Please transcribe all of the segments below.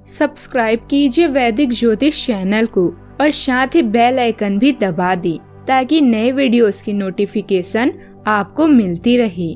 Subscribe कीजिए वैदिक ज्योतिष चैनल को और साथ ही बेल आइकन भी दबा दी ताकि नए वीडियोस की नोटिफिकेशन आपको मिलती रहे।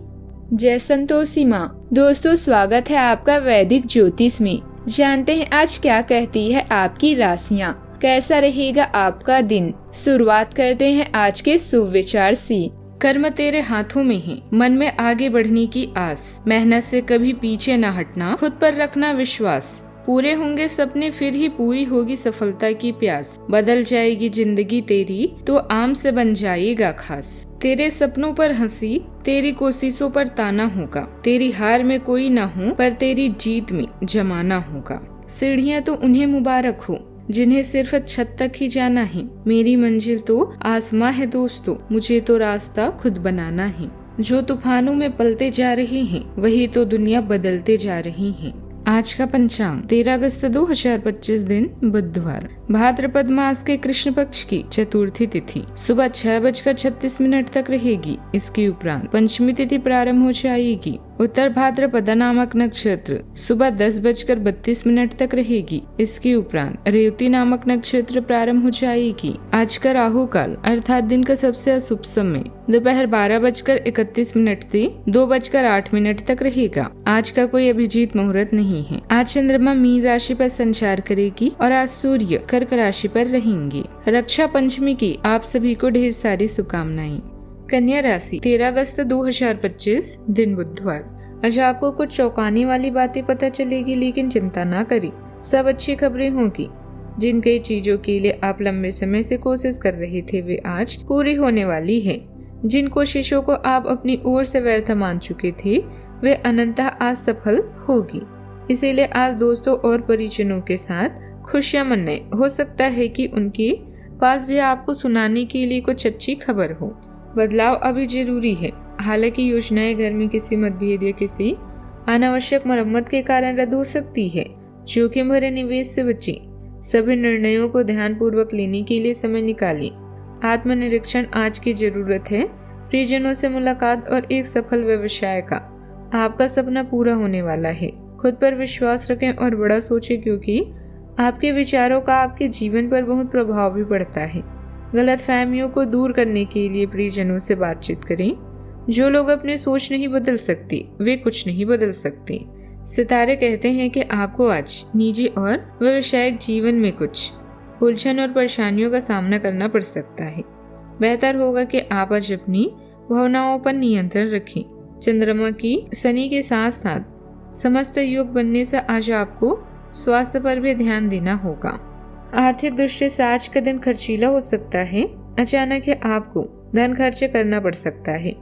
जय संतोषी माँ। दोस्तों, स्वागत है आपका वैदिक ज्योतिष में। जानते हैं आज क्या कहती है आपकी राशियाँ, कैसा रहेगा आपका दिन। शुरुआत करते हैं आज के शुभ विचार से। कर्म तेरे हाथों में है, मन में आगे बढ़ने की आस, मेहनत से कभी पीछे न हटना, खुद पर रखना विश्वास। पूरे होंगे सपने फिर ही पूरी होगी सफलता की प्यास। बदल जाएगी जिंदगी तेरी तो आम से बन जाएगा खास। तेरे सपनों पर हंसी, तेरी कोशिशों पर ताना होगा। तेरी हार में कोई ना हो पर तेरी जीत में जमाना होगा। सीढ़ियाँ तो उन्हें मुबारक हो जिन्हें सिर्फ छत तक ही जाना है। मेरी मंजिल तो आसमां है दोस्तों, मुझे तो रास्ता खुद बनाना है। जो तूफानों में पलते जा रहे हैं वही तो दुनिया बदलते जा रही है। आज का पंचांग 13 अगस्त 2025 दिन बुधवार, भाद्रपद मास के कृष्ण पक्ष की चतुर्थी तिथि सुबह 6:36 तक रहेगी। इसके उपरांत पंचमी तिथि प्रारंभ हो जाएगी। उत्तर भाद्रपद नामक नक्षत्र सुबह 10:32 तक रहेगी। इसके उपरांत रेवती नामक नक्षत्र प्रारंभ हो जाएगी। आज का राहु काल अर्थात दिन का सबसे अशुभ समय दोपहर 12:31 से 2:08 तक रहेगा। आज का कोई अभिजीत मुहूर्त नहीं है। आज चंद्रमा मीन राशि पर संचार करेगी और आज सूर्य कर्क राशि पर रहेंगे। रक्षा पंचमी की आप सभी को ढेर सारी शुभकामनाएं। कन्या राशि 13 अगस्त 2025 दिन बुधवार। आज आपको कुछ चौंकाने वाली बातें पता चलेगी, लेकिन चिंता ना करें, सब अच्छी खबरें होगी। जिन कई चीजों के लिए आप लंबे समय से कोशिश कर रहे थे वे आज पूरी होने वाली है। जिन कोशिशों को आप अपनी ओर से व्यर्थ मान चुके थे वे अनंतः आज सफल होगी। इसीलिए आज दोस्तों और परिजनों के साथ खुशियां मनाएं। हो सकता है कि उनके पास भी आपको सुनाने के लिए कुछ अच्छी खबर हो। बदलाव अभी जरूरी है। हालांकि योजनाएं घर में किसी मतभेद या किसी अनावश्यक मरम्मत के कारण रद्द हो सकती है। जोखिम भरे निवेश से बचें। सभी निर्णयों को ध्यान पूर्वक लेने के लिए समय निकालें। आत्मनिरीक्षण आज की जरूरत है। प्रियजनों से मुलाकात और एक सफल व्यवसाय का आपका सपना पूरा होने वाला है। खुद पर विश्वास रखें और बड़ा सोचें, क्योंकि आपके विचारों का आपके जीवन पर बहुत प्रभाव भी पड़ता है। गलतफहमियों को दूर करने के लिए प्रियजनों से बातचीत करें। जो लोग अपनी सोच नहीं बदल सकते वे कुछ नहीं बदल सकते। सितारे कहते हैं कि आपको आज निजी और व्यवसायिक जीवन में कुछ उलझन और परेशानियों का सामना करना पड़ सकता है। बेहतर होगा कि आप आज अपनी भावनाओं पर नियंत्रण रखें। चंद्रमा की शनि के साथ साथ समस्त योग बनने से आज आपको स्वास्थ्य पर भी ध्यान देना होगा। आर्थिक दृष्टि से आज का दिन खर्चीला हो सकता है। अचानक ही आपको धन खर्च करना पड़ सकता है।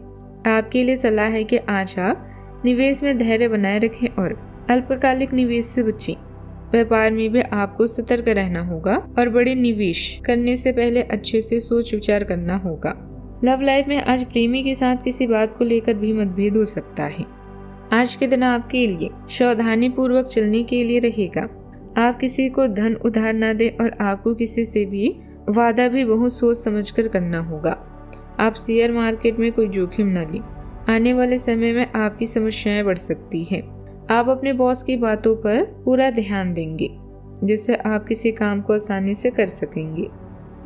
आपके लिए सलाह है कि आज आप निवेश में धैर्य बनाए रखें और अल्पकालिक निवेश से बचें। व्यापार में भी आपको सतर्क रहना होगा और बड़े निवेश करने से पहले अच्छे से सोच विचार करना होगा। लव लाइफ में आज प्रेमी के साथ किसी बात को लेकर भी मतभेद हो सकता है। आज के दिन आपके लिए सावधानी पूर्वक चलने के लिए रहेगा। आप किसी को धन उधार न दें और आपको किसी से भी वादा भी बहुत सोच समझकर करना होगा। आप शेयर मार्केट में कोई जोखिम न लें। आने वाले समय में आपकी समस्याएं बढ़ सकती हैं। आप अपने बॉस की बातों पर पूरा ध्यान देंगे, जिससे आप किसी काम को आसानी से कर सकेंगे।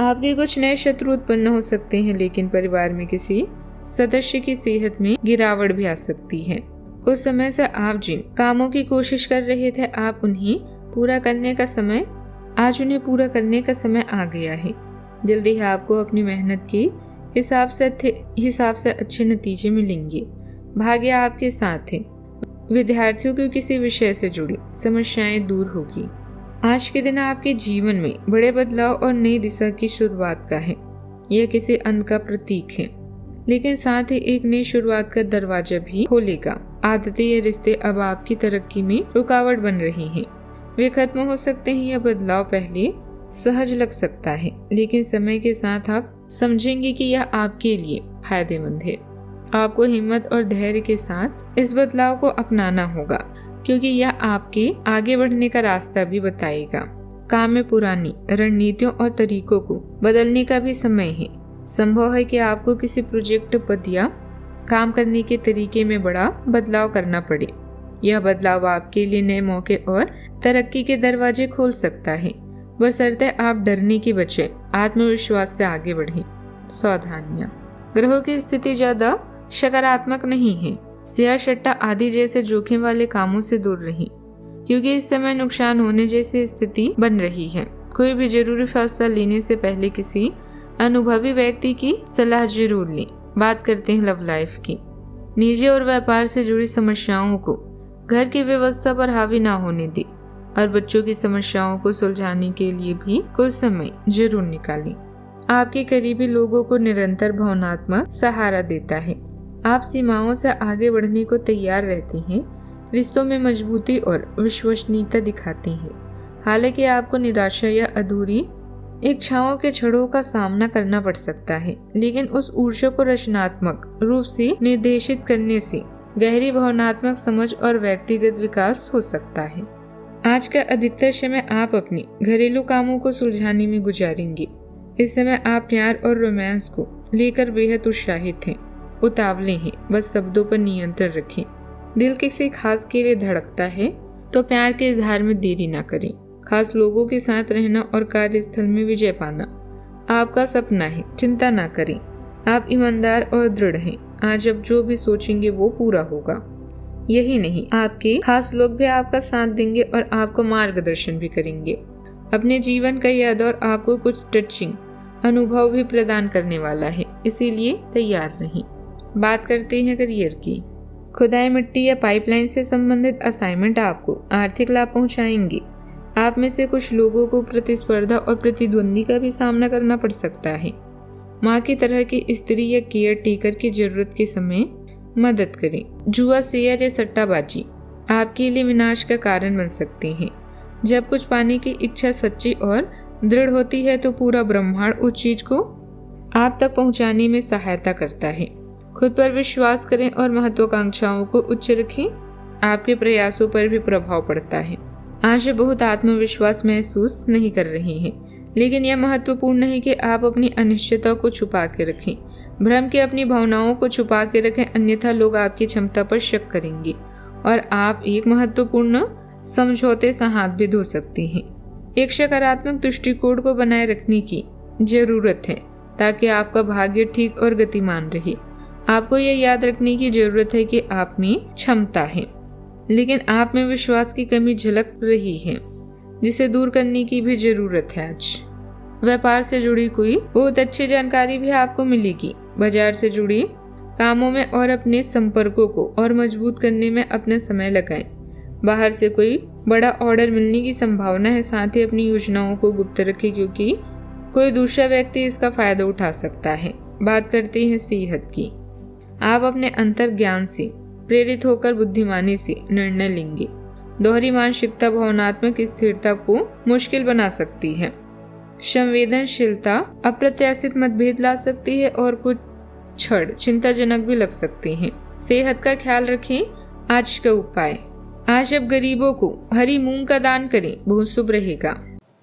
आपके कुछ नए शत्रु उत्पन्न हो सकते हैं, लेकिन परिवार में किसी सदस्य की सेहत में गिरावट भी आ सकती है। कुछ समय से आप जिन कामों की कोशिश कर रहे थे आप उन्हें पूरा करने का समय आ गया है। जल्दी ही आपको अपनी मेहनत के हिसाब से अच्छे नतीजे मिलेंगे। भाग्य आपके साथ है। विद्यार्थियों को किसी विषय से जुड़ी समस्याएं दूर होगी। आज के दिन आपके जीवन में बड़े बदलाव और नई दिशा की शुरुआत का है। यह किसी अंत का प्रतीक है, लेकिन साथ ही एक नई शुरुआत का दरवाजा भी खोलेगा। आदतें या रिश्ते अब आपकी तरक्की में रुकावट बन रही हैं। वे खत्म हो सकते हैं। यह बदलाव पहले सहज लग सकता है, लेकिन समय के साथ आप समझेंगे कि यह आपके लिए फायदेमंद है। आपको हिम्मत और धैर्य के साथ इस बदलाव को अपनाना होगा, क्योंकि यह आपके आगे बढ़ने का रास्ता भी बताएगा। काम में पुरानी रणनीतियों और तरीकों को बदलने का भी समय है। संभव है कि आपको किसी प्रोजेक्ट पद या काम करने के तरीके में बड़ा बदलाव करना पड़े। यह बदलाव आपके लिए नए मौके और तरक्की के दरवाजे खोल सकता है, बशर्ते आप डरने की बजाय आत्मविश्वास से आगे बढ़ें। सावधानियां, ग्रहों की स्थिति ज्यादा सकारात्मक नहीं है। शेयर सट्टा आदि जैसे जोखिम वाले कामों से दूर रहें, क्योंकि इस समय नुकसान होने जैसी स्थिति बन रही है। कोई भी जरूरी फैसला लेने से पहले किसी अनुभवी व्यक्ति की सलाह जरूर लें। बात करते हैं लव लाइफ की। निजी और व्यापार से जुड़ी समस्याओं को घर की व्यवस्था पर हावी ना होने दी और बच्चों की समस्याओं को सुलझाने के लिए भी कुछ समय जरूर निकालें। आपके करीबी लोगों को निरंतर भावनात्मक सहारा देता है। आप सीमाओं से आगे बढ़ने को तैयार रहते हैं, रिश्तों में मजबूती और विश्वसनीयता दिखाते हैं। हालांकि आपको निराशा या अधूरी इच्छाओं के छड़ों का सामना करना पड़ सकता है, लेकिन उस ऊर्जा को रचनात्मक रूप से निर्देशित करने से गहरी भावनात्मक समझ और व्यक्तिगत विकास हो सकता है। आज का अधिकतर समय आप अपने घरेलू कामों को सुलझाने में गुजारेंगे। इस समय आप प्यार और रोमांस को लेकर बेहद उत्साहित हैं, उतावले हैं, बस शब्दों पर नियंत्रण रखें। दिल किसी खास के लिए धड़कता है तो प्यार के इजहार में देरी ना करें। खास लोगों के साथ रहना और कार्यस्थल में विजय पाना आपका सपना है, चिंता ना करें। आप ईमानदार और दृढ़ हैं। आज आप जो भी सोचेंगे वो पूरा होगा। यही नहीं, आपके खास लोग भी आपका साथ देंगे और आपको मार्गदर्शन भी करेंगे। अपने जीवन का यह दौर आपको कुछ टचिंग अनुभव भी प्रदान करने वाला है, इसीलिए तैयार रहें। बात करते हैं करियर की। खुदाई मिट्टी या पाइपलाइन से संबंधित असाइनमेंट आपको आर्थिक लाभ पहुंचाएंगे। आप में से कुछ लोगों को प्रतिस्पर्धा और प्रतिद्वंदी का भी सामना करना पड़ सकता है। माँ की तरह की स्त्री या केयर टेकर की जरूरत के समय मदद करें। जुआ, शेयर या सट्टाबाजी आपके लिए विनाश का कारण बन सकते हैं। जब कुछ पाने की इच्छा सच्ची और दृढ़ होती है तो पूरा ब्रह्मांड उस चीज को आप तक पहुंचाने में सहायता करता है। खुद पर विश्वास करें और महत्वाकांक्षाओं को उच्च रखें। आपके प्रयासों पर भी प्रभाव पड़ता है। आज बहुत आत्मविश्वास महसूस नहीं कर रहे हैं, लेकिन यह महत्वपूर्ण है कि आप अपनी अनिश्चितता को छुपा के रखें। भ्रम की अपनी भावनाओं को छुपा के रखें, अन्यथा लोग आपकी क्षमता पर शक करेंगे और आप एक महत्वपूर्ण समझौते से हाथ भी धो सकते हैं। एक सकारात्मक दृष्टिकोण को बनाए रखने की जरूरत है ताकि आपका भाग्य ठीक और गतिमान रहे। आपको यह याद रखने की जरूरत है कि आप में क्षमता है, लेकिन आप में विश्वास की कमी झलक रही है, जिसे दूर करने की भी जरूरत है। आज व्यापार से जुड़ी कोई बहुत अच्छी जानकारी भी आपको मिलेगी। बाजार से जुड़ी कामों में और अपने संपर्कों को और मजबूत करने में अपना समय लगाएं। बाहर से कोई बड़ा ऑर्डर मिलने की संभावना है। साथ ही अपनी योजनाओं को गुप्त रखें, क्योंकि कोई दूसरा व्यक्ति इसका फायदा उठा सकता है। बात करते हैं सेहत की। आप अपने अंतर ज्ञान से प्रेरित होकर बुद्धिमानी से निर्णय लेंगे। दोहरी मानसिकता भावनात्मक स्थिरता को मुश्किल बना सकती है। संवेदनशीलता अप्रत्याशित मतभेद ला सकती है और कुछ क्षण चिंताजनक भी लग सकते हैं। सेहत का ख्याल रखें। आज का उपाय, आज अब गरीबों को हरी मूंग का दान करें, बहुत शुभ रहेगा।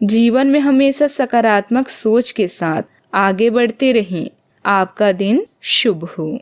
जीवन में हमेशा सकारात्मक सोच के साथ आगे बढ़ते रहें। आपका दिन शुभ हो।